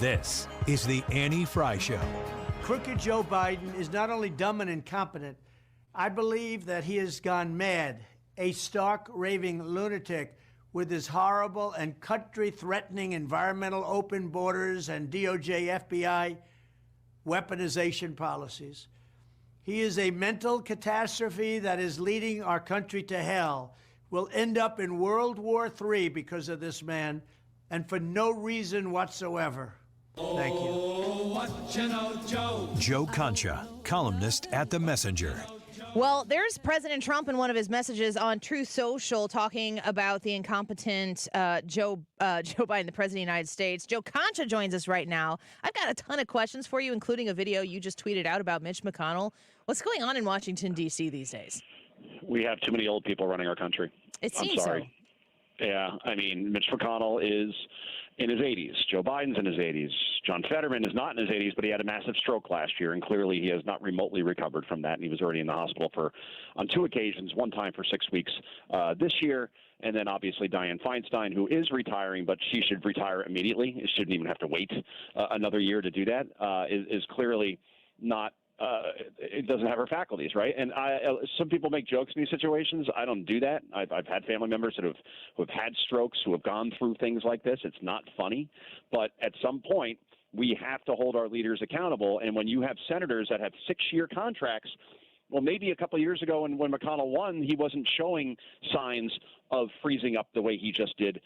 This is the Annie Fry Show. Crooked Joe Biden is not only dumb and incompetent, I believe that he has gone mad, a stark, raving lunatic with his horrible and country-threatening environmental open borders and DOJ, FBI weaponization policies. He is a mental catastrophe that is leading our country to hell. We'll end up in World War III because of this man, and for no reason whatsoever. Thank you. What you know, Joe? Joe Concha, columnist at The Messenger. Well, there's President Trump in one of his messages on Truth Social talking about the incompetent Joe Biden, the President of the United States. Joe Concha joins us right now. I've got a ton of questions for you, including a video you just tweeted out about Mitch McConnell. What's going on in Washington, D.C. these days? We have too many old people running our country. It seems I'm sorry. Yeah, I mean, Mitch McConnell is in his 80s. Joe Biden's in his 80s. John Fetterman is not in his 80s, but he had a massive stroke last year, and clearly he has not remotely recovered from that. And he was already in the hospital on two occasions, one time for 6 weeks this year. And then obviously Dianne Feinstein, who is retiring, but she should retire immediately. It shouldn't even have to wait another year to do that, is clearly not. It doesn't have her faculties, right? And some people make jokes in these situations. I don't do that. I've had family members who have had strokes, who have gone through things like this. It's not funny, but at some point we have to hold our leaders accountable. And when you have senators that have 6-year contracts, well, maybe a couple of years ago when McConnell won, he wasn't showing signs of freezing up the way he just did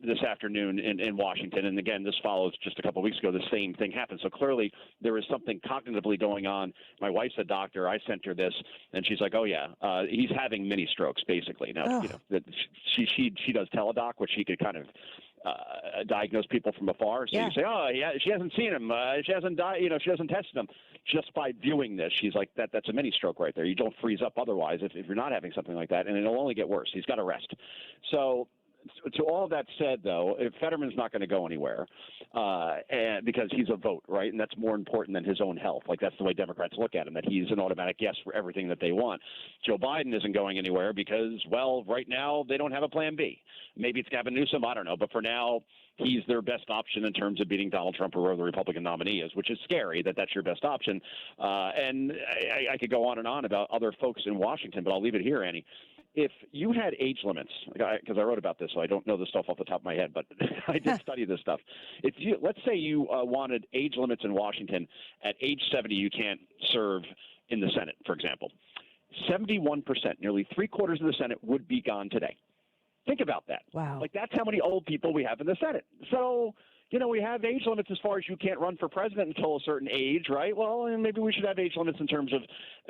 this afternoon in Washington. And again, this follows just a couple of weeks ago, the same thing happened. So clearly there is something cognitively going on. My wife's a doctor. I sent her this, and she's like, oh, yeah, he's having mini strokes, basically. Now, she does teledoc, which she could kind of diagnose people from afar. So you say, oh, yeah, she hasn't seen him. She hasn't she hasn't tested him. Just by viewing this, she's like, that's a mini stroke right there. You don't freeze up otherwise if you're not having something like that, and it'll only get worse. He's got to rest. So to all of that said, though, if Fetterman's not going to go anywhere, and because he's a vote, right, and that's more important than his own health. Like, that's the way Democrats look at him, that he's an automatic yes for everything that they want. Joe Biden isn't going anywhere because, well, right now they don't have a plan B. Maybe it's Gavin Newsom, I don't know, but for now he's their best option in terms of beating Donald Trump or whoever the Republican nominee is, which is scary that that's your best option. And I could go on and on about other folks in Washington, but I'll leave it here, Annie. If you had age limits, because I wrote about this, so I don't know this stuff off the top of my head, but I did study this stuff. Let's say you wanted age limits in Washington, at age 70 you can't serve in the Senate, for example. 71%, nearly three-quarters of the Senate would be gone today. Think about that. Wow. Like, that's how many old people we have in the Senate. So, we have age limits as far as you can't run for president until a certain age, right? Well, and maybe we should have age limits in terms of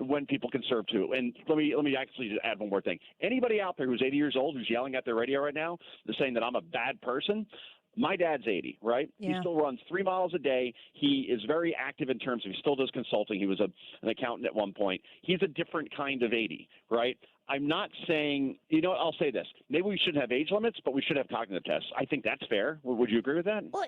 when people can serve too. And let me actually just add one more thing. Anybody out there who's 80 years old who's yelling at their radio right now, they're saying that I'm a bad person. My dad's 80, right? Yeah. He still runs 3 miles a day. He is very active in terms of he still does consulting. He was an accountant at one point. He's a different kind of 80, right? I'm not saying, I'll say this. Maybe we shouldn't have age limits, but we should have cognitive tests. I think that's fair. Would you agree with that? Well,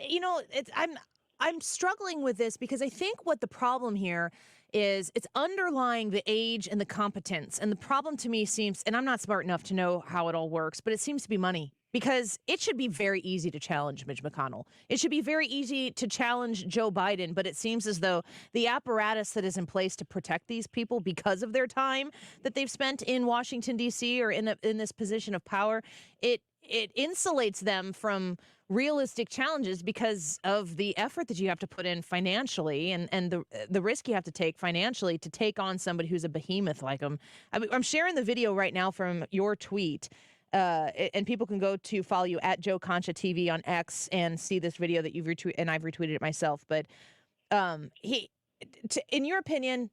I'm struggling with this because I think what the problem here is it's underlying the age and the competence. And the problem to me seems, and I'm not smart enough to know how it all works, but it seems to be money. Because it should be very easy to challenge Mitch McConnell. It should be very easy to challenge Joe Biden, but it seems as though the apparatus that is in place to protect these people because of their time that they've spent in Washington, D.C. or in this position of power, it insulates them from realistic challenges because of the effort that you have to put in financially and the risk you have to take financially to take on somebody who's a behemoth like him. I'm sharing the video right now from your tweet. And people can go to follow you at Joe Concha TV on X and see this video that you've retweeted, and I've retweeted it myself. But in your opinion,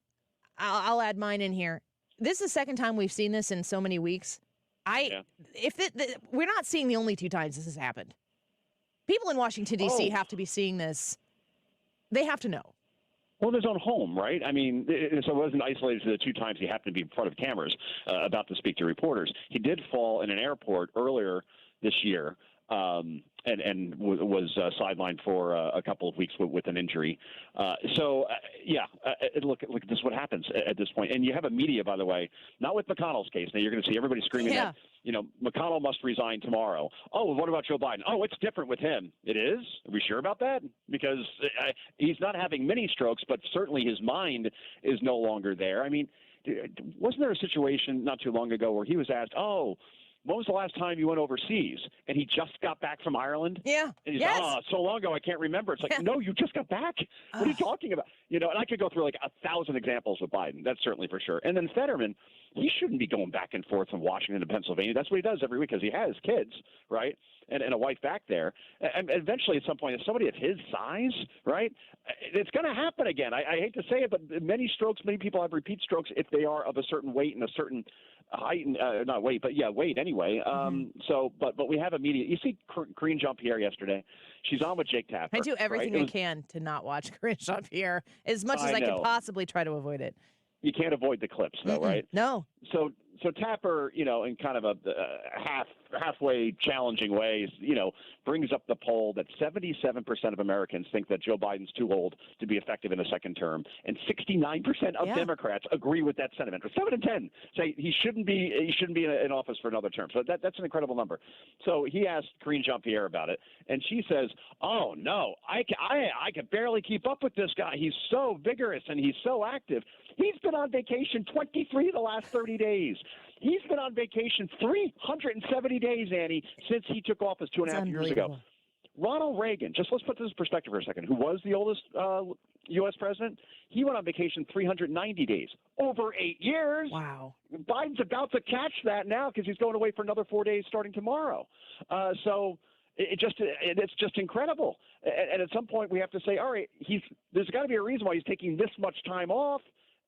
I'll add mine in here. This is the second time we've seen this in so many weeks. We're not seeing the only 2 times this has happened. People in Washington, D.C. have to be seeing this. They have to know. Well, in his own home, right? I mean, so it wasn't isolated to the 2 times he happened to be in front of cameras about to speak to reporters. He did fall in an airport earlier this year was sidelined for a couple of weeks with an injury. Look, this is what happens at this point. And you have a media, by the way, not with McConnell's case. Now you're going to see everybody screaming that, McConnell must resign tomorrow. Oh, what about Joe Biden? Oh, it's different with him. It is? Are we sure about that? Because he's not having mini strokes, but certainly his mind is no longer there. I mean, wasn't there a situation not too long ago where he was asked, when was the last time you went overseas? And he just got back from Ireland? Yeah. And he's so long ago, I can't remember. It's like, no, you just got back? What are you talking about? And I could go through like 1,000 examples with Biden. That's certainly for sure. And then Fetterman, he shouldn't be going back and forth from Washington to Pennsylvania. That's what he does every week because he has kids, right? And a wife back there. And eventually, at some point, if somebody of his size, right, it's going to happen again. I hate to say it, but many people have repeat strokes if they are of a certain weight and a certain height, not weight, but weight anyway. But we have a media. You see Karine Jean-Pierre yesterday. She's on with Jake Tapper. I do everything I can to not watch Karine Jean-Pierre as much as I can possibly try to avoid it. You can't avoid the clips, though, right? No. So Tapper, in kind of a halfway challenging ways, brings up the poll that 77% of Americans think that Joe Biden's too old to be effective in a second term, and 69% of Democrats agree with that sentiment. 7 in 10 say he shouldn't be in office for another term. So that's an incredible number. So he asked Karine Jean-Pierre about it, and she says, "Oh no, I can barely keep up with this guy. He's so vigorous and he's so active. He's been on vacation 23 of the last 30 days. He's been on vacation 370 days, Annie, since he took office 2.5 years ago." Ronald Reagan, let's put this in perspective for a second, who was the oldest U.S. president, he went on vacation 390 days, over 8 years. Wow. Biden's about to catch that now because he's going away for another 4 days starting tomorrow. It's just incredible. And at some point we have to say, all right, there's got to be a reason why he's taking this much time off.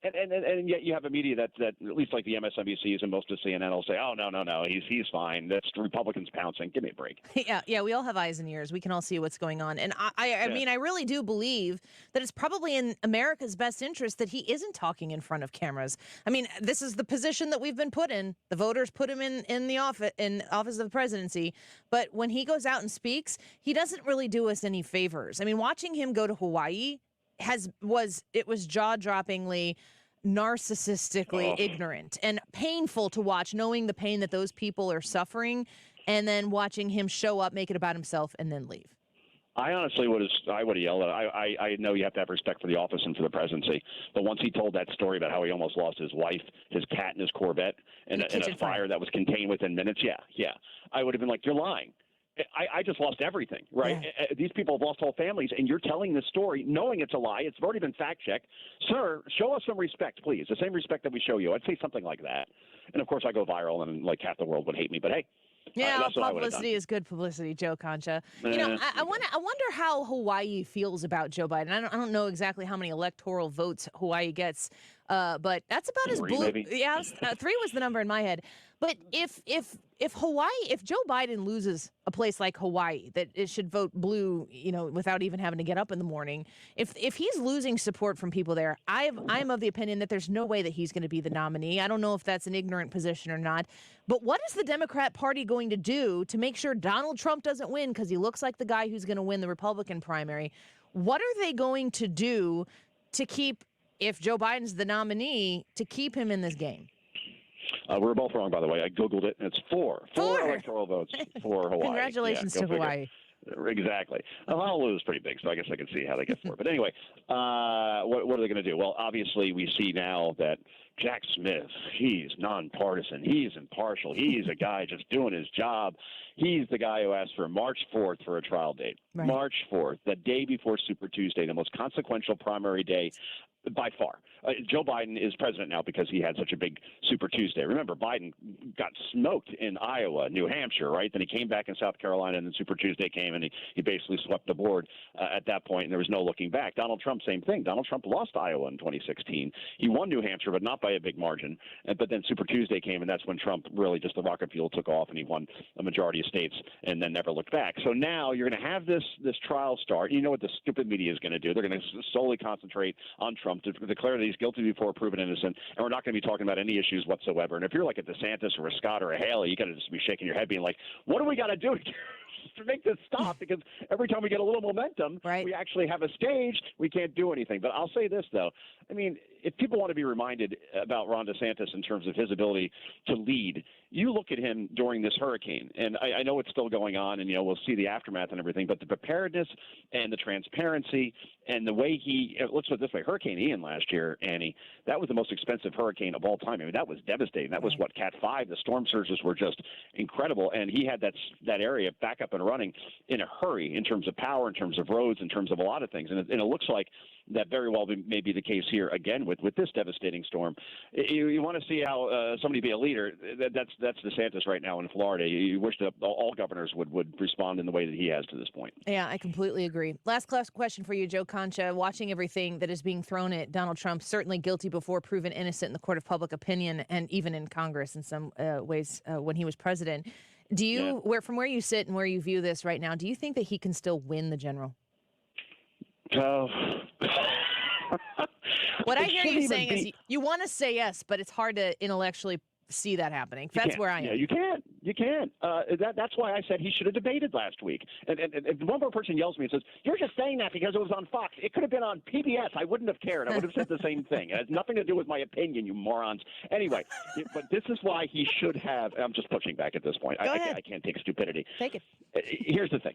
And yet you have a media that at least like the MSNBCs and most of CNN will say, oh, no, he's fine. That's Republicans pouncing. Give me a break. Yeah, we all have eyes and ears. We can all see what's going on. And I mean, I really do believe that it's probably in America's best interest that he isn't talking in front of cameras. I mean, this is the position that we've been put in. The voters put him in the office of the presidency. But when he goes out and speaks, he doesn't really do us any favors. I mean, watching him go to Hawaii was jaw-droppingly narcissistically ignorant and painful to watch, knowing the pain that those people are suffering, and then watching him show up, make it about himself, and then leave. I honestly would have yelled at him. I know you have to have respect for the office and for the presidency, but once he told that story about how he almost lost his wife, his cat, and his Corvette in a fire that was contained within minutes, I would have been like, you're lying. I just lost everything, right? Yeah. These people have lost whole families, and you're telling this story knowing it's a lie. It's already been fact-checked. Sir, show us some respect, please, the same respect that we show you. I'd say something like that. And, of course, I go viral, and like half the world would hate me. But, hey, publicity is good publicity, Joe Concha. I wonder how Hawaii feels about Joe Biden. I don't know exactly how many electoral votes Hawaii gets, but that's about as blue. Maybe. Yeah, 3 was the number in my head. But if Joe Biden loses a place like Hawaii that it should vote blue, without even having to get up in the morning, if he's losing support from people there, I'm of the opinion that there's no way that he's going to be the nominee. I don't know if that's an ignorant position or not. But what is the Democrat Party going to do to make sure Donald Trump doesn't win, because he looks like the guy who's going to win the Republican primary? What are they going to do to keep, if Joe Biden's the nominee, to keep him in this game? We're both wrong, by the way. I Googled it, and it's four electoral votes for Hawaii. Congratulations to Hawaii. Exactly. Honolulu is pretty big, so I guess I can see how they get 4. But anyway, what are they going to do? Well, obviously, we see now that Jack Smith, he's nonpartisan. He's impartial. He's a guy just doing his job. He's the guy who asked for March 4th for a trial date. Right. March 4th, the day before Super Tuesday, the most consequential primary day by far. Joe Biden is president now because he had such a big Super Tuesday. Remember, Biden got smoked in Iowa, New Hampshire, right? Then he came back in South Carolina, and then Super Tuesday came, and he basically swept the board at that point, and there was no looking back. Donald Trump, same thing. Donald Trump lost Iowa in 2016. He won New Hampshire, but not by a big margin. But then Super Tuesday came, and that's when Trump really just the rocket fuel took off, and he won a majority of states and then never looked back. So now you're going to have this trial start. You know what the stupid media is going to do? They're going to solely concentrate on Trump to declare that he's guilty before proven innocent, and we're not going to be talking about any issues whatsoever. And if you're like a DeSantis or a Scott or a Haley, you got to just be shaking your head being like, what do we got to do to make this stop, because every time we get a little momentum, right, we actually have a stage. We can't do anything. But I'll say this, though. I mean, if people want to be reminded about Ron DeSantis in terms of his ability to lead, you look at him during this hurricane, and I know it's still going on, and, we'll see the aftermath and everything, but the preparedness and the transparency and the way let's put it this way, Hurricane Ian last year, Annie, that was the most expensive hurricane of all time. I mean, that was devastating. That was Cat 5. The storm surges were just incredible, and he had that area back up and running in a hurry in terms of power, in terms of roads, in terms of a lot of things. And it looks like that very well may be the case here again with this devastating storm. You want to see how somebody be a leader. That's DeSantis right now in Florida. You wish that all governors would respond in the way that he has to this point. Yeah, I completely agree. Last question for you, Joe Concha. Watching everything that is being thrown at Donald Trump, certainly guilty before proven innocent in the court of public opinion and even in Congress in some ways when he was president. Do you, from where you sit and where you view this right now, do you think that he can still win the general? What I hear you saying is you want to say yes, but it's hard to intellectually see that happening. That's where I am. Yeah, you can't. You can't. That's why I said he should have debated last week. And one more person yells at me and says, "You're just saying that because it was on Fox. It could have been on PBS. I wouldn't have cared. I would have said the same thing. It has nothing to do with my opinion, you morons." Anyway, but this is why he should have. I'm just pushing back at this point. I can't take stupidity. Take it. Here's the thing.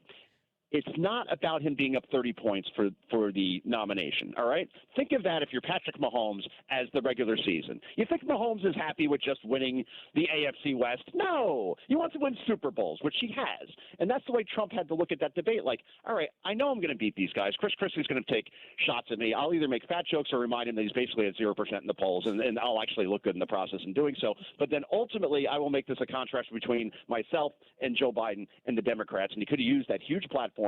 It's not about him being up 30 points for the nomination, all right? Think of that if you're Patrick Mahomes as the regular season. You think Mahomes is happy with just winning the AFC West? No. He wants to win Super Bowls, which he has. And that's the way Trump had to look at that debate. Like, all right, I know I'm going to beat these guys. Chris Christie's going to take shots at me. I'll either make fat jokes or remind him that he's basically at 0% in the polls, and I'll actually look good in the process in doing so. But then ultimately, I will make this a contrast between myself and Joe Biden and the Democrats. And he could have used that huge platform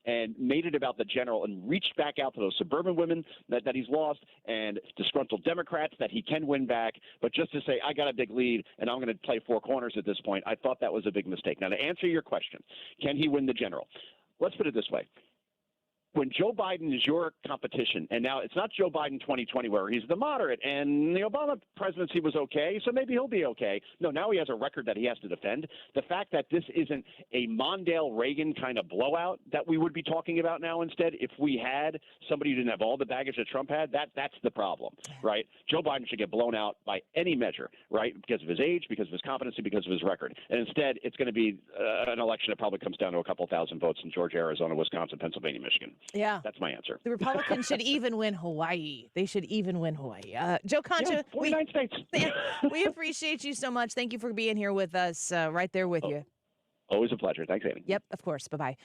and made it about the general and reached back out to those suburban women that he's lost and disgruntled Democrats that he can win back. But just to say, I got a big lead and I'm going to play four corners at this point, I thought that was a big mistake. Now, to answer your question, can he win the general? Let's put it this way. When Joe Biden is your competition, and now it's not Joe Biden 2020 where he's the moderate, and the Obama presidency was okay, so maybe he'll be okay. No, now he has a record that he has to defend. The fact that this isn't a Mondale-Reagan kind of blowout that we would be talking about now instead, if we had somebody who didn't have all the baggage that Trump had, that's the problem, right? Joe Biden should get blown out by any measure, right, because of his age, because of his competency, because of his record. And instead, it's going to be an election that probably comes down to a couple thousand votes in Georgia, Arizona, Wisconsin, Pennsylvania, Michigan. Yeah. That's my answer. The Republicans should even win Hawaii. They should even win Hawaii. Joe Concha, 49 states. We appreciate you so much. Thank you for being here with us, right there with you. Always a pleasure. Thanks, Annie. Yep, of course. Bye-bye.